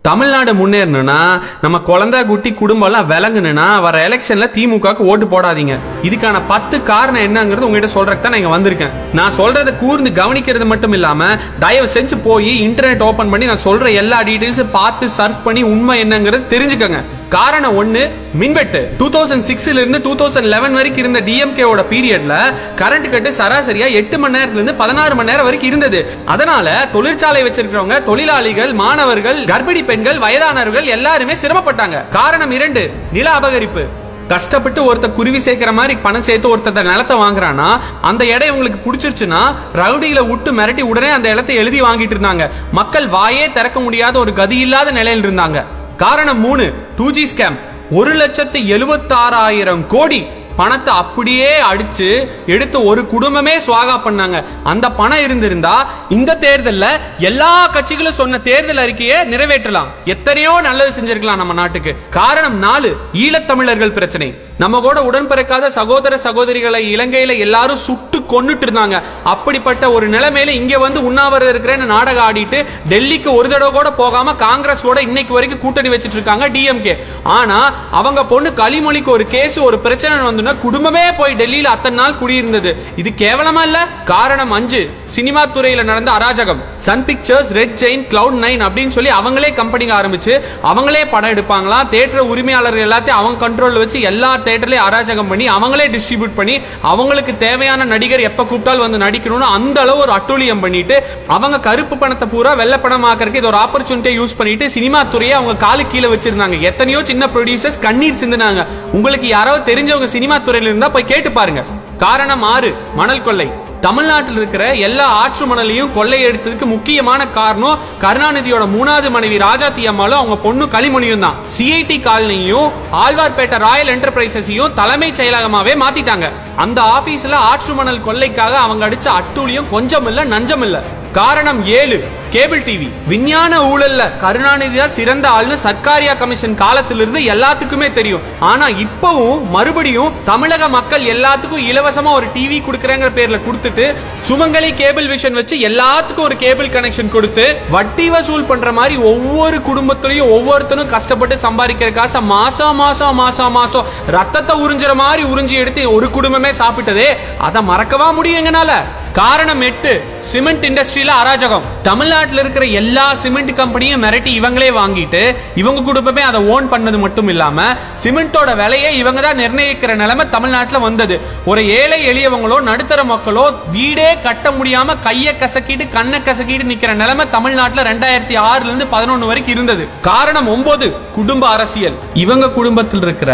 தமிழ்நாடு முன்னேறணும்னா நம்ம குழந்தை குட்டி குடும்பம் எல்லாம் விளங்குனா வர எலெக்ஷன்ல திமுகவுக்கு ஓட்டு போடாதீங்க. இதுக்கான 10 காரணம் என்னங்கிறது உங்ககிட்ட சொல்றதுக்கு தான் நான் வந்திருக்கேன். நான் சொல்றதை கூர்ந்து கவனிக்கிறது மட்டும் இல்லாம தயவு செஞ்சு போய் இன்டர்நெட் ஓபன் பண்ணி நான் சொல்ற எல்லா டீடைல்ஸும் பார்த்து சர்ச் பண்ணி உண்மை என்னங்கிறது தெரிஞ்சுக்கங்க. காரணம் 1, மின்வெட்டு. 2006 இருந்து 2011 வரைக்கும் இருந்த டிஎம்கே ஓட பீரியட்ல கரண்ட் கட்டு சராசரியா 8 மணி நேரத்துல இருந்து 16 மணி நேரம் வரைக்கும் இருந்தது. அதனால தொழிற்சாலை வச்சிருக்கிறவங்க, தொழிலாளிகள், மாணவர்கள், கர்ப்பிணி பெண்கள், வயதானவர்கள் எல்லாருமே சிரமப்பட்டாங்க. காரணம் 2, நில அபகரிப்பு. கஷ்டப்பட்டு ஒருத்தர் குருவி சேர்க்கிற மாதிரி பணம் சேர்த்து ஒருத்தர் நிலத்தை வாங்குறானா அந்த இடம் உங்களுக்கு பிடிச்சிருச்சுன்னா ரவுடியில விட்டு மிரட்டி உடனே அந்த இடத்தை எழுதி வாங்கிட்டு இருந்தாங்க. மக்கள் வாயே திறக்க முடியாத ஒரு கதி இல்லாத நிலையில் இருந்தாங்க. காரணம் 3, 2G ஸ்கேம். 1,76,000 கோடி பணத்தை அப்படியே அடிச்சு எடுத்து ஒரு குடும்பமே சுவாகா பண்ணாங்க. அந்த பணம் இருந்திருந்தா இந்த தேர்தல்ல எல்லா கட்சிகளும் சொன்ன தேர்தல் அறிக்கையை நிறைவேற்றலாம். எத்தனையோ நல்லது செஞ்சிருக்கலாம் நம்ம நாட்டுக்கு. காரணம் 4, ஈழத்தமிழர்கள் பிரச்சனை. நம்ம கூட உடன்பிறக்காத சகோதர சகோதரிகளை இலங்கையில எல்லாரும் சுட்டு கொன்னுட்டு இருந்தாங்க. அப்படிப்பட்ட ஒரு நிலைமையில இங்க வந்து உண்ணாவிரதம் இருக்கிறேன்னு நாடகம் ஆடிட்டு டெல்லிக்கு ஒரு தடவை கூட போகாம காங்கிரஸ் கூட இன்னைக்கு வரைக்கும் கூட்டணி வச்சிட்டு இருக்காங்க டிஎம்கே. ஆனா அவங்க பொண்ணு கலிமொழிக்கு ஒரு கேஸ், ஒரு பிரச்சனை வந்து குடும்பமே போய் டெல்லியில அத்தனை நாள் குடியிருந்தது. இது கேவலமா இல்ல? காரணம் 5, சினிமா துறையில நடந்த அராஜகம். Sun pictures, red Jain, Cloud9 அப்படின்னு சொல்லி அவங்களே கம்பெனிங்க ஆரம்பிச்சு அவங்களே படம் எடுப்பாங்களாம். தியேட்டர் உரிமையாளர்கள் எல்லாத்தையும் அவங்க கண்ட்ரோல் வச்சு எல்லா தியேட்டர்லயும் அராஜகம் பண்ணி அவங்களே டிஸ்ட்ரிபியூட் பண்ணி அவங்களுக்கு தேவையான நடிகர் எப்ப கூப்பிட்டாலும் வந்து நடிக்கணும்னு அந்த அளவு ஒரு அட்டூழியம் பண்ணிட்டு அவங்க கருப்பு பணத்தை பூரா வெள்ளை பணம் ஆக்கிறதுக்கு இது ஒரு ஆப்பர்ச்சுனிட்டியை யூஸ் பண்ணிட்டு சினிமா துறையை அவங்க காலு கீழே வச்சிருந்தாங்க. எத்தனையோ சின்ன ப்ரொடியூசர்ஸ் கண்ணீர் சிந்தினாங்க. உங்களுக்கு யாராவது தெரிஞ்சவங்க சினிமா துறையில இருந்தா போய் கேட்டு பாருங்க. காரணம் 6, மணல் கொள்ளை. தமிழ்நாட்டில் இருக்கிற எல்லா ஆற்று மணலையும் கொள்ளை எடுத்ததுக்கு முக்கியமான காரணம் கருணாநிதியோட 3வது மனைவி ராஜாத்தி அம்மாளும் அவங்க பொண்ணு கலிமொழியும் தான். சிஐடி காலனியும் ஆழ்வார்பேட்டை ராயல் என்டர்பிரைசஸையும் தலைமை செயலகமாவே மாத்திட்டாங்க. அந்த ஆபீஸ்ல ஆற்று மணல் கொள்ளைக்காக அவங்க அடிச்ச அட்டூழியம் கொஞ்சம் இல்ல நஞ்சம் இல்ல. காரணம் 7, கேபிள் டிவி. விஞ்ஞான ஊழல்ல கருணாநிதி தான் சிறந்த ஆள்னு சர்க்காரியா கமிஷன் காலத்திலிருந்து எல்லாத்துக்குமே தெரியும். ஆனா இப்பவும் மறுபடியும் தமிழக மக்கள் எல்லாத்துக்கும் இலவசமா ஒரு டிவி கொடுக்கறேங்கிற பேர்ல கொடுத்துட்டு சுமங்கலி கேபிள் விஷன் வச்சு எல்லாத்துக்கும் ஒரு கேபிள் கனெக்ஷன் கொடுத்து வட்டி வசூல் பண்ற மாதிரி ஒவ்வொரு குடும்பத்திலையும் ஒவ்வொருத்தரும் கஷ்டப்பட்டு சம்பாதிக்கிற காசை மாசம் மாசம் மாசம் மாசம் ரத்தத்தை உறிஞ்சுற மாதிரி உறிஞ்சி எடுத்து ஒரு குடும்பமே சாப்பிட்டதே அதை மறக்கவா முடியும் எங்கனால? காரணம் 8, சிமெண்ட் இண்டஸ்ட்ரியில அராஜகம். தமிழ்நாட்டில் இருக்கிற எல்லா சிமெண்ட் கம்பெனியும் மிரட்டி இவங்களே வாங்கிட்டு இவங்க குடும்பமே அதை ஓன் பண்ணது மட்டும் இல்லாம சிமெண்டோட விலையை இவங்க தான் நிர்ணயிக்கிற நிலைமை தமிழ்நாட்டில் வந்தது. ஒரு ஏழை எளியவங்களோ நடுத்தர மக்களோ வீடே கட்ட முடியாம கையை கசக்கிட்டு கண்ணை கசக்கிட்டு நிக்கிற நிலைமை தமிழ்நாட்டில் 2006 இருந்து 2011 வரைக்கும் இருந்தது. காரணம் 9, குடும்ப அரசியல். இவங்க குடும்பத்தில் இருக்கிற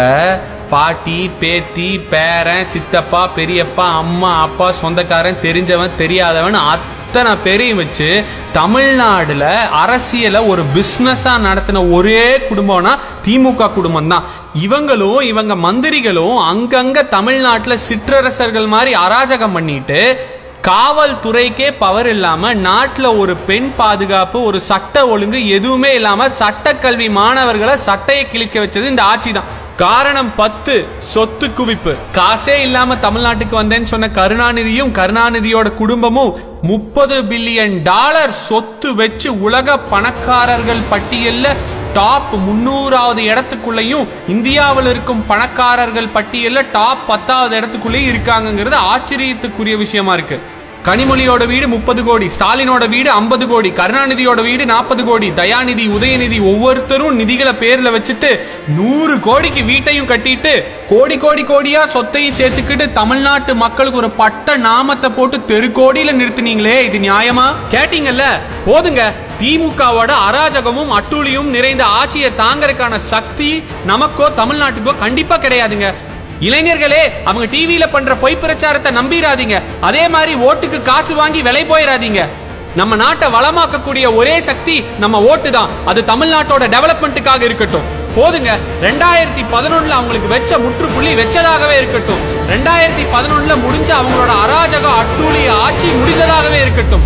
பாட்டி, பேத்தி, பேரன், சித்தப்பா, பெரியப்பா, அம்மா, அப்பா, சொந்தக்காரன், தெரிஞ்சவன், தெரியாதவன் அத்தனை பேரையும் வச்சு தமிழ்நாடுல அரசியல ஒரு பிசினஸா நடத்தின ஒரே குடும்பம்னா திமுக குடும்பம் தான். இவங்களும் இவங்க மந்திரிகளும் அங்கங்க தமிழ்நாட்டுல சிற்றரசர்கள் மாதிரி அராஜகம் பண்ணிட்டு காவல்துறைக்கே பவர் இல்லாம நாட்டுல ஒரு பெண் பாதுகாப்பு, ஒரு சட்ட ஒழுங்கு எதுவுமே இல்லாம சட்டக்கல்வி மாணவர்களை சட்டையை கிழிக்க வச்சது இந்த ஆட்சி தான். காரணம் 10, சொத்து குவிப்பு. காசே இல்லாம தமிழ்நாட்டுக்கு வந்தேன்னு சொன்ன கருணாநிதியும் கருணாநிதியோட குடும்பமும் $30 பில்லியன் சொத்து வச்சு உலக பணக்காரர்கள் பட்டியல்ல டாப் 300வது இடத்துக்குள்ளேயும் இந்தியாவில் இருக்கும் பணக்காரர்கள் பட்டியல்ல டாப் 10வது இடத்துக்குள்ளேயும் இருக்காங்கிறது ஆச்சரியத்துக்குரிய விஷயமா இருக்கு. கனிமொழியோட வீடு 30 கோடி, ஸ்டாலினோட வீடு 50 கோடி, கருணாநிதியோட வீடு 40 கோடி, தயாநிதி, உதயநிதி ஒவ்வொருத்தரும் நிதிகளை பேர்ல வச்சுட்டு 100 கோடிக்கு வீட்டையும் கட்டிட்டு கோடி கோடி கோடியா சொத்தையும் சேர்த்துக்கிட்டு தமிழ்நாட்டு மக்களுக்கு ஒரு பட்ட நாமத்தை போட்டு தெருக்கோடியில நிறுத்தினீங்களே, இது நியாயமா? கேட்டீங்கல்ல, போதுங்க. திமுகவோட அராஜகமும் அட்டூழியும் நிறைந்த ஆட்சியை தாங்கறதுக்கான சக்தி நமக்கோ தமிழ்நாட்டுக்கோ கண்டிப்பா கிடையாதுங்க. இளைஞர்களே, அவங்க டிவியில பண்ற பொய் பிரச்சாரத்தை நம்பிராதீங்க. அதே மாதிரி ஓட்டுக்கு காசு வாங்கி விலை போயிடாதீங்க. நம்ம நாட்டை வளமாக்கக்கூடிய ஒரே சக்தி நம்ம ஓட்டு தான். அது தமிழ்நாட்டோட டெவலப்மெண்ட்டுக்காக இருக்கட்டும். போதுங்க. 2011 அவங்களுக்கு வச்ச முற்றுப்புள்ளி வச்சதாகவே இருக்கட்டும். 2011 முடிஞ்ச அவங்களோட அராஜக அட்டூழிய ஆட்சி முடிந்ததாகவே இருக்கட்டும்.